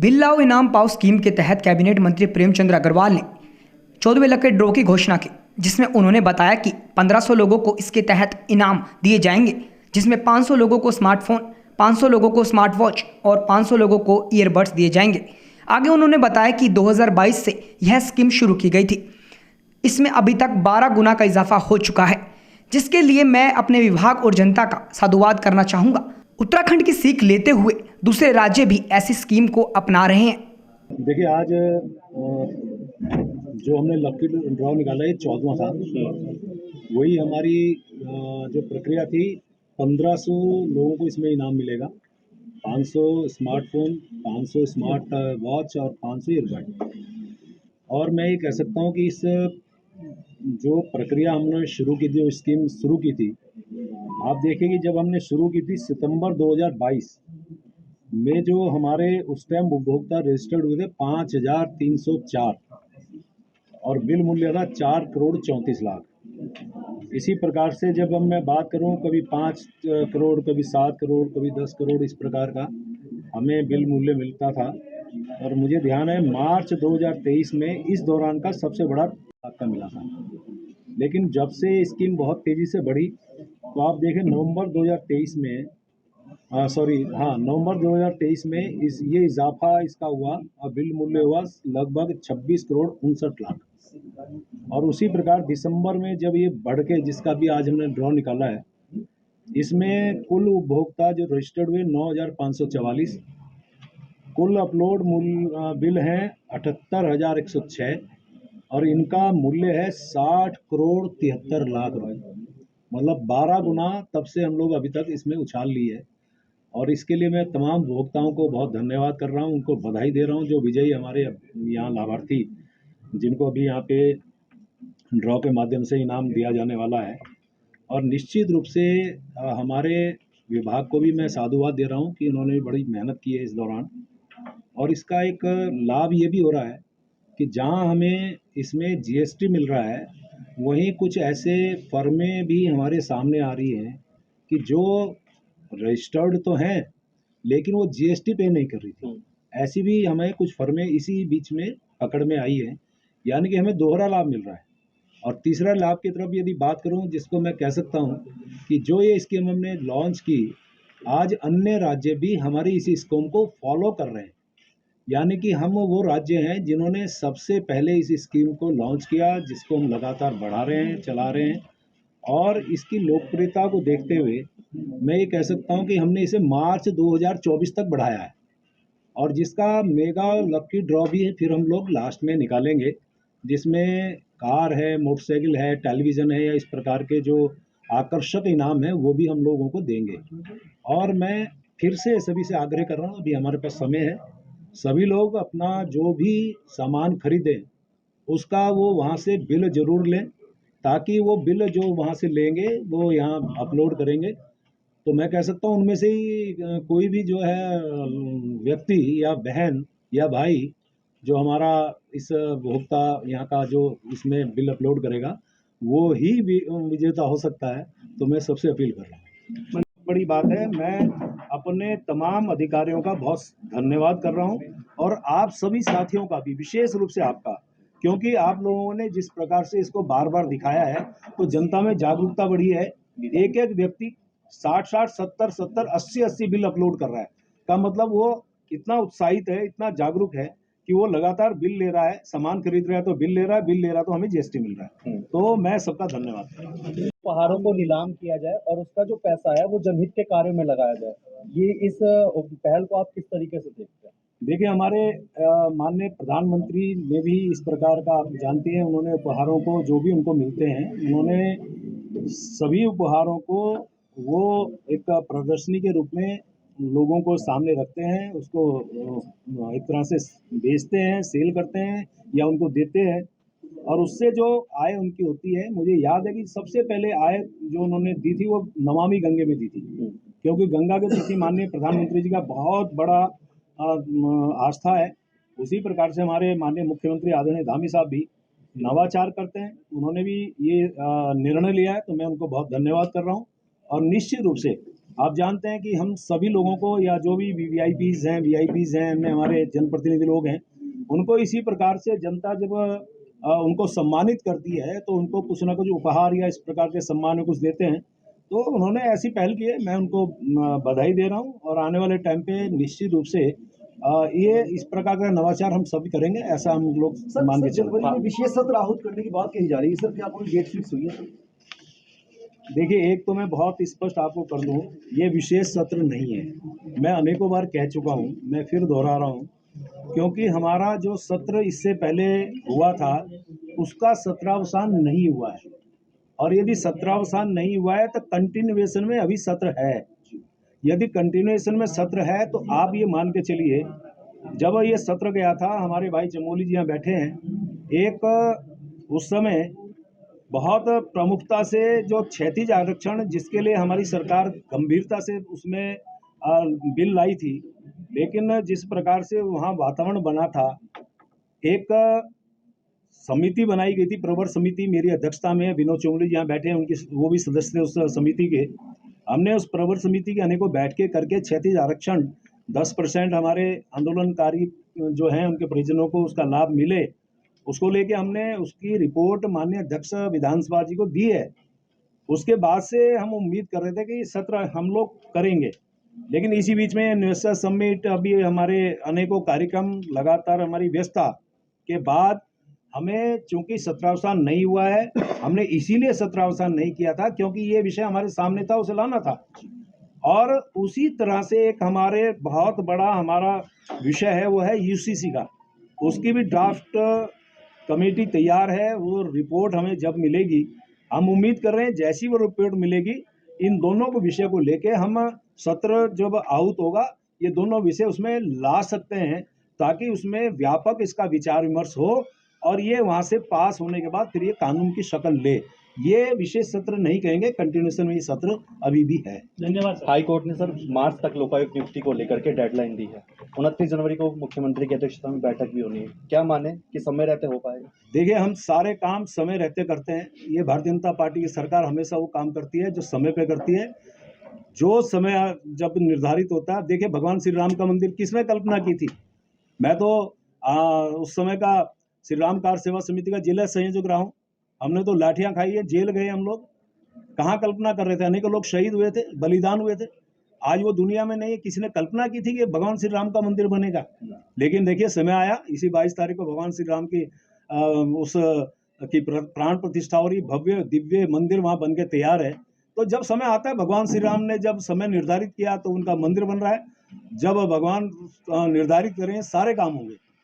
Bill लाओ इनाम पाओ स्कीम के तहत कैबिनेट मंत्री प्रेमचंद अग्रवाल ने 14वें लकी ड्रॉ की घोषणा की, जिसमें उन्होंने बताया कि 1500 लोगों को इसके तहत इनाम दिए जाएंगे, जिसमें 500 लोगों को स्मार्टफोन, 500 लोगों को स्मार्ट वॉच और 500 लोगों को ईयरबड्स दिए जाएंगे। आगे उन्होंने बताया कि 2022 से यह स्कीम शुरू की गई थी। इसमें अभी तक 12 गुना का इजाफा हो चुका है, जिसके लिए मैं अपने विभाग और जनता का साधुवाद करना चाहूँगा। उत्तराखंड की सीख लेते हुए दूसरे राज्य भी ऐसी स्कीम को अपना रहे हैं। देखिए, आज जो हमने लकी ड्रॉ निकाला है 14वां था। वही हमारी जो प्रक्रिया थी, 1500 लोगों को इसमें इनाम मिलेगा। 500 स्मार्टफोन, 500 स्मार्ट वॉच और 500 ईयरबड। और मैं ये कह सकता हूँ कि इस जो प्रक्रिया हमने शुरू की थी, जो स्कीम शुरू की थी, आप देखिए कि जब हमने शुरू की थी सितंबर 2022 में, जो हमारे उस टाइम उपभोक्ता रजिस्टर्ड हुए थे 5304 और बिल मूल्य था 4 करोड़ 34 लाख। इसी प्रकार से जब हम मैं बात करूं, कभी 5 करोड़, कभी 7 करोड़, कभी 10 करोड़, इस प्रकार का हमें बिल मूल्य मिलता था। और मुझे ध्यान है मार्च 2023 में इस दौरान का सबसे बड़ा धक्का मिला था। लेकिन जब से स्कीम बहुत तेज़ी से बढ़ी, तो आप देखें नवंबर 2023 में नवंबर 2023 में ये इजाफा इसका हुआ और बिल मूल्य हुआ लगभग 26 करोड़ 59 लाख। और उसी प्रकार दिसंबर में जब ये बढ़ के, जिसका भी आज हमने ड्रॉ निकाला है, इसमें कुल उपभोक्ता जो रजिस्टर्ड हुए 9544, कुल अपलोड मूल्य बिल हैं 78,106 और इनका मूल्य है 60 करोड़ 73 लाख रुपए। मतलब 12 गुना तब से हम लोग अभी तक इसमें उछाल ली है। और इसके लिए मैं तमाम उपभोक्ताओं को बहुत धन्यवाद कर रहा हूं, उनको बधाई दे रहा हूं, जो विजयी हमारे यहाँ लाभार्थी, जिनको अभी यहाँ पे ड्रॉ के माध्यम से इनाम दिया जाने वाला है। और निश्चित रूप से हमारे विभाग को भी मैं साधुवाद दे रहा हूँ कि उन्होंने बड़ी मेहनत की है इस दौरान। और इसका एक लाभ ये भी हो रहा है कि जहाँ हमें इसमें जीएसटी मिल रहा है, वहीं कुछ ऐसे फर्में भी हमारे सामने आ रही हैं कि जो रजिस्टर्ड तो हैं लेकिन वो जीएसटी पे नहीं कर रही थी। ऐसी भी हमें कुछ फर्में इसी बीच में पकड़ में आई हैं, यानी कि हमें दोहरा लाभ मिल रहा है। और तीसरा लाभ की तरफ यदि बात करूं, जिसको मैं कह सकता हूं कि जो ये स्कीम हमने लॉन्च की, आज अन्य राज्य भी हमारी इस स्कीम को फॉलो कर रहे हैं। यानी कि हम वो राज्य हैं जिन्होंने सबसे पहले इस स्कीम को लॉन्च किया, जिसको हम लगातार बढ़ा रहे हैं, चला रहे हैं। और इसकी लोकप्रियता को देखते हुए मैं ये कह सकता हूं कि हमने इसे मार्च 2024 तक बढ़ाया है। और जिसका मेगा लकी ड्रॉ भी है फिर हम लोग लास्ट में निकालेंगे, जिसमें कार है, मोटरसाइकिल है, टेलीविज़न है, या इस प्रकार के जो आकर्षक इनाम है वो भी हम लोगों को देंगे। और मैं फिर से सभी से आग्रह कर रहा हूँ, अभी हमारे पास समय है, सभी लोग अपना जो भी सामान खरीदें उसका वो वहाँ से बिल ज़रूर लें, ताकि वो बिल जो वहाँ से लेंगे वो यहाँ अपलोड करेंगे। तो मैं कह सकता हूँ उनमें से ही कोई भी जो है व्यक्ति या बहन या भाई जो हमारा इस उपभोक्ता यहाँ का जो इसमें बिल अपलोड करेगा, वो ही विजेता हो सकता है। तो मैं सबसे अपील कर रहा हूँ, बड़ी बात है। मैं अपने तमाम अधिकारियों का बहुत धन्यवाद कर रहा हूँ और आप सभी साथियों का भी, विशेष रूप से आपका, क्योंकि आप लोगों ने जिस प्रकार से इसको बार बार दिखाया है, तो जनता में जागरूकता बढ़ी है। एक एक व्यक्ति 60-60, 70-70, 80-80 बिल अपलोड कर रहा है, का मतलब वो इतना उत्साहित है, इतना जागरूक है कि वो लगातार बिल ले रहा है, सामान खरीद रहा है तो बिल ले रहा है, बिल ले रहा है तो हमें जीएसटी मिल रहा है। तो मैं सबका धन्यवाद करता हूँ। उपहारों को नीलाम किया जाए और उसका जो पैसा है वो जनहित के कार्य में लगाया जाए, ये इस पहल को आप किस तरीके से देखते हैं? देखिए, हमारे माननीय प्रधानमंत्री ने भी इस प्रकार का, आप जानते हैं, उन्होंने उपहारों को जो भी उनको मिलते हैं, उन्होंने सभी उपहारों को वो एक प्रदर्शनी के रूप में लोगों को सामने रखते हैं, उसको एक तरह से बेचते हैं, सेल करते हैं या उनको देते हैं, और उससे जो आय उनकी होती है, मुझे याद है कि सबसे पहले आय जो उन्होंने दी थी वो नमामि गंगे में दी थी, क्योंकि गंगा के प्रति माननीय प्रधानमंत्री जी का बहुत बड़ा आस्था है। उसी प्रकार से हमारे माननीय मुख्यमंत्री आदरणीय धामी साहब भी नवाचार करते हैं, उन्होंने भी ये निर्णय लिया है, तो मैं उनको बहुत धन्यवाद कर रहा हूँ। और निश्चित रूप से आप जानते हैं कि हम सभी लोगों को या जो भी वीआईपीज हैं हमारे जनप्रतिनिधि लोग हैं, उनको इसी प्रकार से जनता जब उनको सम्मानित करती है तो उनको कुछ ना कुछ उपहार या इस प्रकार के सम्मान कुछ देते हैं। तो उन्होंने ऐसी पहल की है, मैं उनको बधाई दे रहा हूँ और आने वाले टाइम पे निश्चित रूप से ये इस प्रकार का नवाचार हम सभी करेंगे, ऐसा हम लोग मान के चल रहे जनवरी में विशेष सत्र आहूत करने की बात कही जा रही है सर, क्या कोई डेट फिक्स हुई है? देखिए, एक तो मैं बहुत स्पष्ट आपको कर दूं, ये विशेष सत्र नहीं है। मैं अनेकों बार कह चुका हूं, मैं फिर दोहरा रहा हूं, क्योंकि हमारा जो सत्र इससे पहले हुआ था उसका सत्रावसान नहीं हुआ है, और यदि सत्रावसान नहीं हुआ है तो कंटिन्यूएशन में अभी सत्र है। यदि कंटिन्यूएशन में सत्र है तो आप ये मान के चलिए, जब ये सत्र गया था, हमारे भाई चमोली जी यहाँ बैठे हैं, एक उस समय बहुत प्रमुखता से जो क्षैतिज आरक्षण जिसके लिए हमारी सरकार गंभीरता से उसमें बिल लाई थी, लेकिन जिस प्रकार से वहाँ वातावरण बना था, एक समिति बनाई गई थी, प्रवर समिति, मेरी अध्यक्षता में, विनोद चौंगली जी यहाँ बैठे हैं, उनकी वो भी सदस्य उस समिति के। हमने उस प्रवर समिति के अनेकों बैठ के करके क्षैतिज आरक्षण 10% हमारे आंदोलनकारी जो हैं उनके परिजनों को उसका लाभ मिले, उसको लेके हमने उसकी रिपोर्ट माननीय अध्यक्ष विधानसभा जी को दी है। उसके बाद से हम उम्मीद कर रहे थे कि सत्र हम लोग करेंगे, लेकिन इसी बीच में इन्वेस्टर समिट, अभी हमारे अनेकों कार्यक्रम, लगातार हमारी व्यस्तता के बाद हमें, चूंकि सत्रावसान नहीं हुआ है, हमने इसीलिए सत्रावसान नहीं किया था क्योंकि ये विषय हमारे सामने था, उसे लाना था। और उसी तरह से एक हमारे बहुत बड़ा हमारा विषय है, वो है यूसीसी का। उसकी भी ड्राफ्ट कमेटी तैयार है, वो रिपोर्ट हमें जब मिलेगी, हम उम्मीद कर रहे हैं जैसी वो रिपोर्ट मिलेगी, इन दोनों को विषय को लेके हम सत्र जब आहूत होगा, ये दोनों विषय उसमें ला सकते हैं, ताकि उसमें व्यापक इसका विचार विमर्श हो और ये वहाँ से पास होने के बाद फिर ये कानून की शक्ल ले। ये विशेष सत्र नहीं कहेंगे, कंटिन्यूएशन में ये सत्र अभी भी है। धन्यवाद। हाई कोर्ट ने सर मार्च तक लोकायुक्त नियुक्ति को लेकर के डेडलाइन दी है। 29 जनवरी को मुख्यमंत्री की अध्यक्षता में बैठक भी होनी है, क्या माने कि समय रहते हो पाएगा? देखिए, हम सारे काम समय रहते करते हैं। ये भारतीय जनता पार्टी की सरकार हमेशा वो काम करती है जो समय पे करती है, जो समय जब निर्धारित होता है। देखिए, भगवान श्री राम का मंदिर किसने कल्पना की थी? मैं तो उस समय का श्री राम कार सेवा समिति का जिला संयोजक रहा हूँ। हमने तो लाठियां खाई है, जेल गए हम लोग। कहाँ कल्पना कर रहे थे? अनेकों लोग शहीद हुए थे, बलिदान हुए थे। आज वो दुनिया में नहीं है। किसी ने कल्पना की थी कि भगवान श्री राम का मंदिर बनेगा? लेकिन देखिए, समय आया। इसी 22 तारीख को भगवान श्री राम की प्राण प्रतिष्ठा हो रही, भव्य दिव्य मंदिर वहाँ बन के तैयार है। तो जब समय आता है, भगवान श्री राम ने जब समय निर्धारित किया तो उनका मंदिर बन रहा है। जब भगवान निर्धारित करें, सारे काम होंगे।